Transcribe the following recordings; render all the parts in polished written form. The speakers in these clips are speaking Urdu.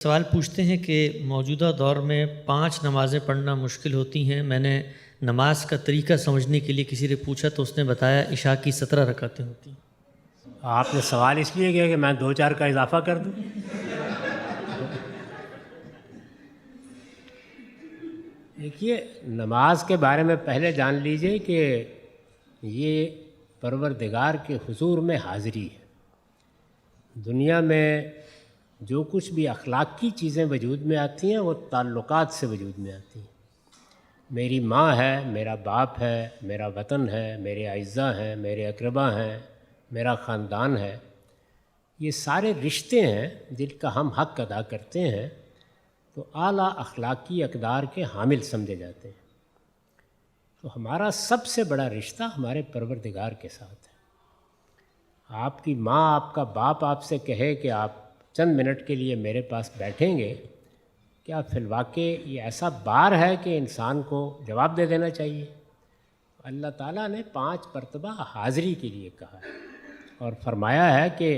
سوال پوچھتے ہیں کہ موجودہ دور میں 5 نمازیں پڑھنا مشکل ہوتی ہیں۔ میں نے نماز کا طریقہ سمجھنے کے لیے کسی سے پوچھا تو اس نے بتایا عشاء کی 17 رکعتیں ہوتی ہیں۔ آپ نے سوال اس لیے کیا کہ میں 2-4 کا اضافہ کر دوں؟ دیکھیے، نماز کے بارے میں پہلے جان لیجئے کہ یہ پروردگار کے حضور میں حاضری ہے۔ دنیا میں جو کچھ بھی اخلاقی چیزیں وجود میں آتی ہیں وہ تعلقات سے وجود میں آتی ہیں۔ میری ماں ہے، میرا باپ ہے، میرا وطن ہے، میرے اعزاء ہیں، میرے اقربا ہیں، میرا خاندان ہے، یہ سارے رشتے ہیں جن کا ہم حق ادا کرتے ہیں تو اعلیٰ اخلاقی اقدار کے حامل سمجھے جاتے ہیں۔ تو ہمارا سب سے بڑا رشتہ ہمارے پروردگار کے ساتھ ہے۔ آپ کی ماں، آپ کا باپ آپ سے کہے کہ آپ چند منٹ کے لیے میرے پاس بیٹھیں گے، کیا فی الواقع یہ ایسا بار ہے کہ انسان کو جواب دے دینا چاہیے؟ اللہ تعالیٰ نے 5 مرتبہ حاضری کے لیے کہا ہے اور فرمایا ہے کہ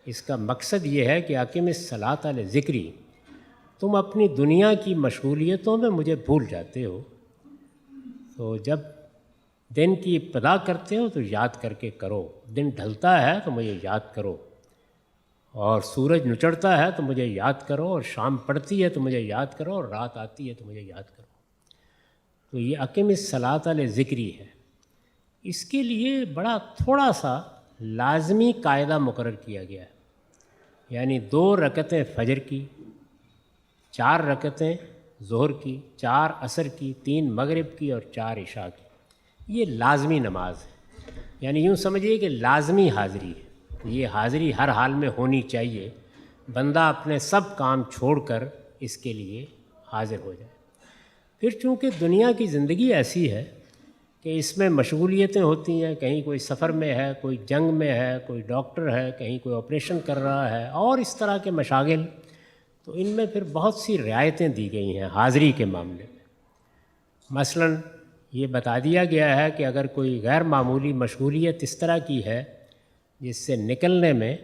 اس کا مقصد یہ ہے کہ اقیم الصلاۃ لذکری، تم اپنی دنیا کی مشغولیتوں میں مجھے بھول جاتے ہو، تو جب دن کی ابتدا کرتے ہو تو یاد کر کے کرو، دن ڈھلتا ہے تو مجھے یاد کرو، اور سورج نچڑتا ہے تو مجھے یاد کرو، اور شام پڑتی ہے تو مجھے یاد کرو، اور رات آتی ہے تو مجھے یاد کرو۔ تو یہ اقیم الصلاۃ لذکری ہے۔ اس کے لیے بڑا تھوڑا سا لازمی قاعدہ مقرر کیا گیا ہے، یعنی 2 رکعتیں فجر کی، 4 رکعتیں ظہر کی، 4 عصر کی، 3 مغرب کی اور 4 عشاء کی۔ یہ لازمی نماز ہے، یعنی یوں سمجھیے کہ لازمی حاضری ہے۔ یہ حاضری ہر حال میں ہونی چاہیے، بندہ اپنے سب کام چھوڑ کر اس کے لیے حاضر ہو جائے۔ پھر چونکہ دنیا کی زندگی ایسی ہے کہ اس میں مشغولیتیں ہوتی ہیں، کہیں کوئی سفر میں ہے، کوئی جنگ میں ہے، کوئی ڈاکٹر ہے، کہیں کوئی آپریشن کر رہا ہے، اور اس طرح کے مشاغل، تو ان میں پھر بہت سی رعایتیں دی گئی ہیں حاضری کے معاملے میں۔ مثلاً یہ بتا دیا گیا ہے کہ اگر کوئی غیر معمولی مشغولیت اس طرح کی ہے جس سے نکلنے میں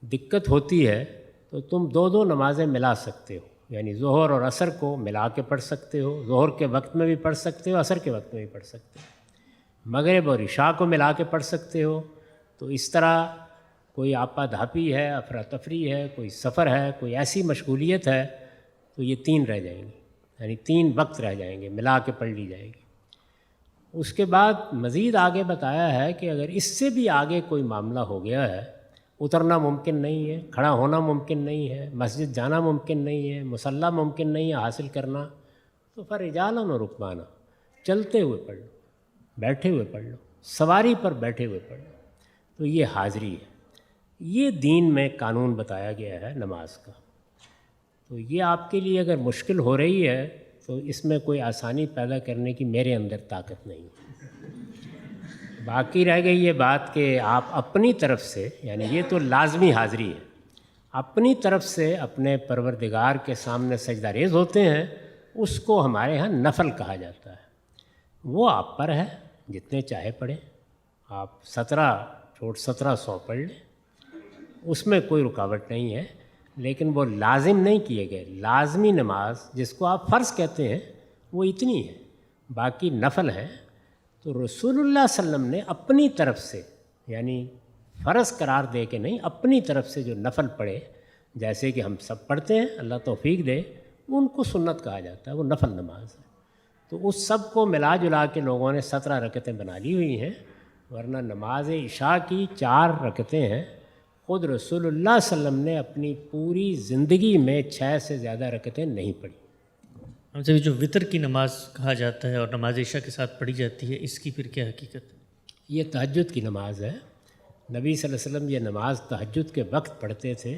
دقت ہوتی ہے تو تم 2 نمازیں ملا سکتے ہو، یعنی ظہر اور عصر کو ملا کے پڑھ سکتے ہو، ظہر کے وقت میں بھی پڑھ سکتے ہو، عصر کے وقت میں بھی پڑھ سکتے ہو، مغرب اور عشاء کو ملا کے پڑھ سکتے ہو۔ تو اس طرح کوئی آپا دھاپی ہے، افراتفری ہے، کوئی سفر ہے، کوئی ایسی مشغولیت ہے تو یہ 3 رہ جائیں گی، یعنی 3 وقت رہ جائیں گے، ملا کے پڑھ لی جائے گی۔ اس کے بعد مزید آگے بتایا ہے کہ اگر اس سے بھی آگے کوئی معاملہ ہو گیا ہے، اترنا ممکن نہیں ہے، کھڑا ہونا ممکن نہیں ہے، مسجد جانا ممکن نہیں ہے، مصلی ممکن نہیں ہے حاصل کرنا، تو فرجالاً و رکبانا، چلتے ہوئے پڑھ لو، بیٹھے ہوئے پڑھ لو، سواری پر بیٹھے ہوئے پڑھ لو۔ تو یہ حاضری ہے، یہ دین میں قانون بتایا گیا ہے نماز کا۔ تو یہ آپ کے لیے اگر مشکل ہو رہی ہے تو اس میں کوئی آسانی پیدا کرنے کی میرے اندر طاقت نہیں ہے۔ باقی رہ گئی یہ بات کہ آپ اپنی طرف سے، یعنی یہ تو لازمی حاضری ہے، اپنی طرف سے اپنے پروردگار کے سامنے سجدہ ریز ہوتے ہیں، اس کو ہمارے ہاں نفل کہا جاتا ہے۔ وہ آپ پر ہے، جتنے چاہے پڑھیں، آپ 17 پڑھ لیں، اس میں کوئی رکاوٹ نہیں ہے، لیکن وہ لازم نہیں کیے گئے۔ لازمی نماز جس کو آپ فرض کہتے ہیں وہ اتنی ہے، باقی نفل ہے۔ تو رسول اللہ صلی اللہ علیہ وسلم نے اپنی طرف سے، یعنی فرض قرار دے کے نہیں، اپنی طرف سے جو نفل پڑھے، جیسے کہ ہم سب پڑھتے ہیں، اللہ توفیق دے، ان کو سنت کہا جاتا ہے، وہ نفل نماز ہے۔ تو اس سب کو ملا جلا کے لوگوں نے 17 رکعتیں بنا لی ہوئی ہیں، ورنہ نماز عشاء کی 4 رکعتیں ہیں۔ خود رسول اللہ صلی اللہ علیہ وسلم نے اپنی پوری زندگی میں 6 سے زیادہ رکعتیں نہیں پڑھی۔ ہم سے جو وطر کی نماز کہا جاتا ہے اور نماز عشاء کے ساتھ پڑھی جاتی ہے، اس کی پھر کیا حقیقت ہے؟ یہ تہجد کی نماز ہے۔ نبی صلی اللہ علیہ وسلم یہ نماز تہجد کے وقت پڑھتے تھے۔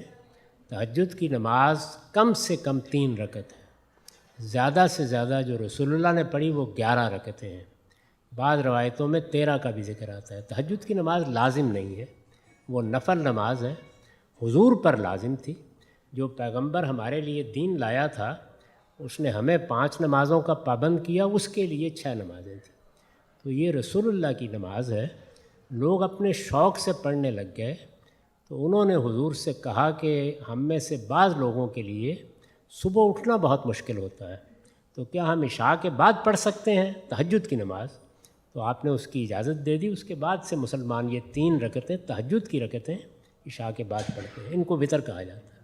تہجد کی نماز کم سے کم 3 رکعت ہے، زیادہ سے زیادہ جو رسول اللہ نے پڑھی وہ 11 رکعتیں ہیں، بعض روایتوں میں 13 کا بھی ذکر آتا ہے۔ تہجد کی نماز لازم نہیں ہے، وہ نفل نماز ہے، حضور پر لازم تھی۔ جو پیغمبر ہمارے لیے دین لایا تھا اس نے ہمیں 5 نمازوں کا پابند کیا، اس کے لیے 6 نمازیں تھیں۔ تو یہ رسول اللہ کی نماز ہے، لوگ اپنے شوق سے پڑھنے لگ گئے تو انہوں نے حضور سے کہا کہ ہم میں سے بعض لوگوں کے لیے صبح اٹھنا بہت مشکل ہوتا ہے، تو کیا ہم عشاء کے بعد پڑھ سکتے ہیں تہجد کی نماز؟ تو آپ نے اس کی اجازت دے دی۔ اس کے بعد سے مسلمان یہ 3 رکعتیں تہجد کی رکعتیں عشاء کے بعد پڑھتے ہیں، ان کو وتر کہا جاتا ہے۔